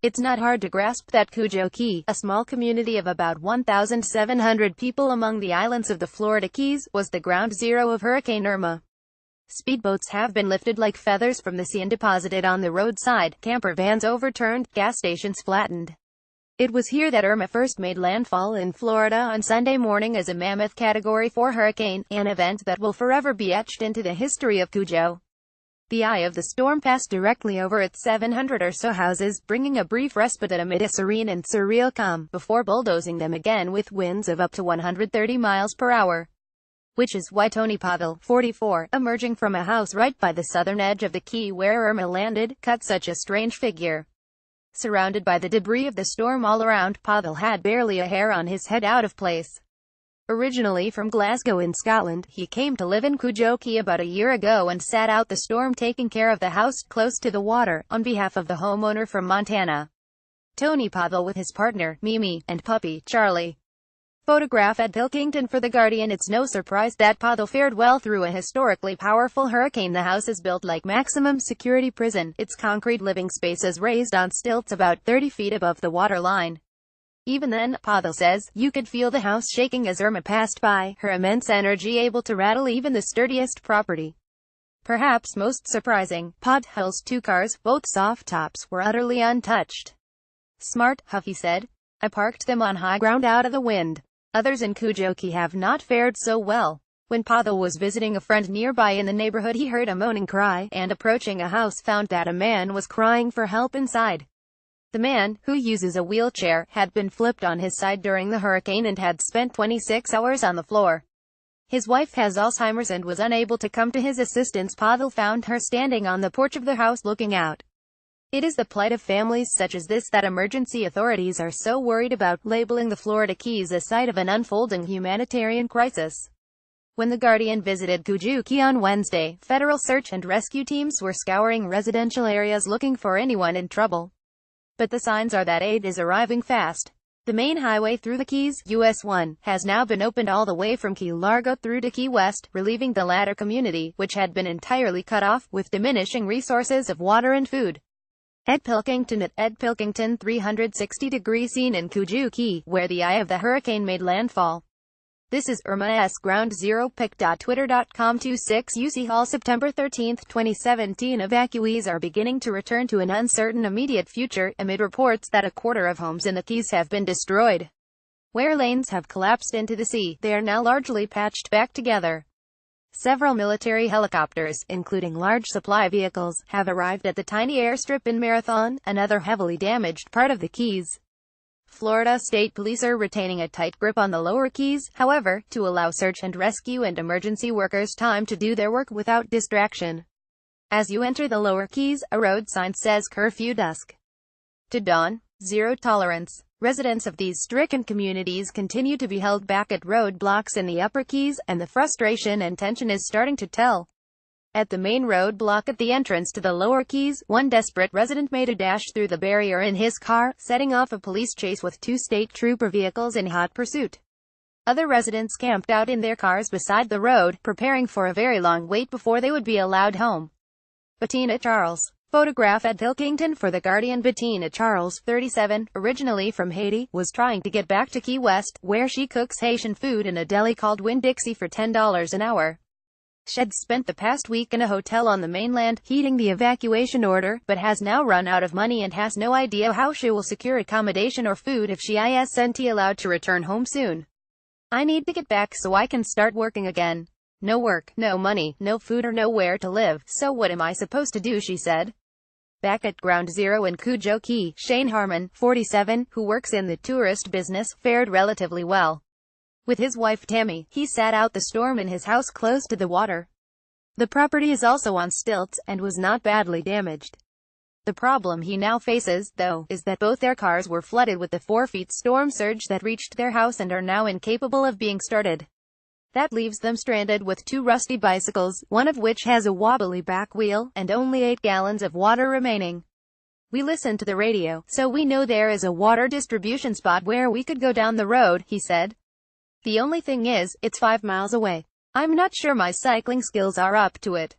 It's not hard to grasp that Cudjoe Key, a small community of about 1,700 people among the islands of the Florida Keys, was the ground zero of Hurricane Irma. Speedboats have been lifted like feathers from the sea and deposited on the roadside, camper vans overturned, gas stations flattened. It was here that Irma first made landfall in Florida on Sunday morning as a mammoth Category 4 hurricane, an event that will forever be etched into the history of Cudjoe. The eye of the storm passed directly over its 700 or so houses, bringing a brief respite amid a serene and surreal calm, before bulldozing them again with winds of up to 130 miles per hour. Which is why Tony Pavel, 44, emerging from a house right by the southern edge of the key where Irma landed, cut such a strange figure. Surrounded by the debris of the storm all around, Pavel had barely a hair on his head out of place. Originally from Glasgow in Scotland, he came to live in Cudjoe Key about a year ago and sat out the storm taking care of the house close to the water, on behalf of the homeowner from Montana. Tony Pavel with his partner, Mimi, and puppy, Charlie. Photograph at Pilkington for The Guardian. It's no surprise that Pavel fared well through a historically powerful hurricane. The house is built like maximum security prison, its concrete living spaces raised on stilts about 30 feet above the water line. Even then, Pavel says, you could feel the house shaking as Irma passed by, her immense energy able to rattle even the sturdiest property. Perhaps most surprising, Pavel's two cars, both soft tops, were utterly untouched. Smart, Huffy said. I parked them on high ground out of the wind. Others in Cudjoe Key have not fared so well. When Pavel was visiting a friend nearby in the neighborhood, he heard a moaning cry, and approaching a house found that a man was crying for help inside. The man, who uses a wheelchair, had been flipped on his side during the hurricane and had spent 26 hours on the floor. His wife has Alzheimer's and was unable to come to his assistance. Pavel found her standing on the porch of the house looking out. It is the plight of families such as this that emergency authorities are so worried about, labeling the Florida Keys a site of an unfolding humanitarian crisis. When The Guardian visited Cudjoe Key on Wednesday, federal search and rescue teams were scouring residential areas looking for anyone in trouble. But the signs are that aid is arriving fast. The main highway through the Keys, US 1, has now been opened all the way from Key Largo through to Key West, relieving the latter community, which had been entirely cut off, with diminishing resources of water and food. Ed Pilkington at Ed Pilkington 360° scene in Cudjoe Key, where the eye of the hurricane made landfall. This is Irma's ground zero. Pic.twitter.com 26 UC Hall September 13, 2017. Evacuees are beginning to return to an uncertain immediate future, amid reports that a quarter of homes in the Keys have been destroyed. Where lanes have collapsed into the sea, they are now largely patched back together. Several military helicopters, including large supply vehicles, have arrived at the tiny airstrip in Marathon, another heavily damaged part of the Keys. Florida State Police are retaining a tight grip on the lower Keys, however, to allow search and rescue and emergency workers time to do their work without distraction. As you enter the lower Keys, a road sign says curfew dusk to dawn, zero tolerance. Residents of these stricken communities continue to be held back at roadblocks in the upper Keys, and the frustration and tension is starting to tell. At the main roadblock at the entrance to the lower Keys, one desperate resident made a dash through the barrier in his car, setting off a police chase with two state trooper vehicles in hot pursuit. Other residents camped out in their cars beside the road, preparing for a very long wait before they would be allowed home. Bettina Charles. Photograph at Pilkington for The Guardian. Bettina Charles, 37, originally from Haiti, was trying to get back to Key West, where she cooks Haitian food in a deli called Winn-Dixie for $10 an hour. She'd spent the past week in a hotel on the mainland, heeding the evacuation order, but has now run out of money and has no idea how she will secure accommodation or food if she isn't allowed to return home soon. I need to get back so I can start working again. No work, no money, no food or nowhere to live, so what am I supposed to do, she said. Back at Ground Zero in Cudjoe Key, Shane Harmon, 47, who works in the tourist business, fared relatively well. With his wife Tammy, he sat out the storm in his house close to the water. The property is also on stilts, and was not badly damaged. The problem he now faces, though, is that both their cars were flooded with the 4-foot storm surge that reached their house and are now incapable of being started. That leaves them stranded with two rusty bicycles, one of which has a wobbly back wheel, and only 8 gallons of water remaining. We listen to the radio, so we know there is a water distribution spot where we could go down the road, he said. The only thing is, it's 5 miles away. I'm not sure my cycling skills are up to it.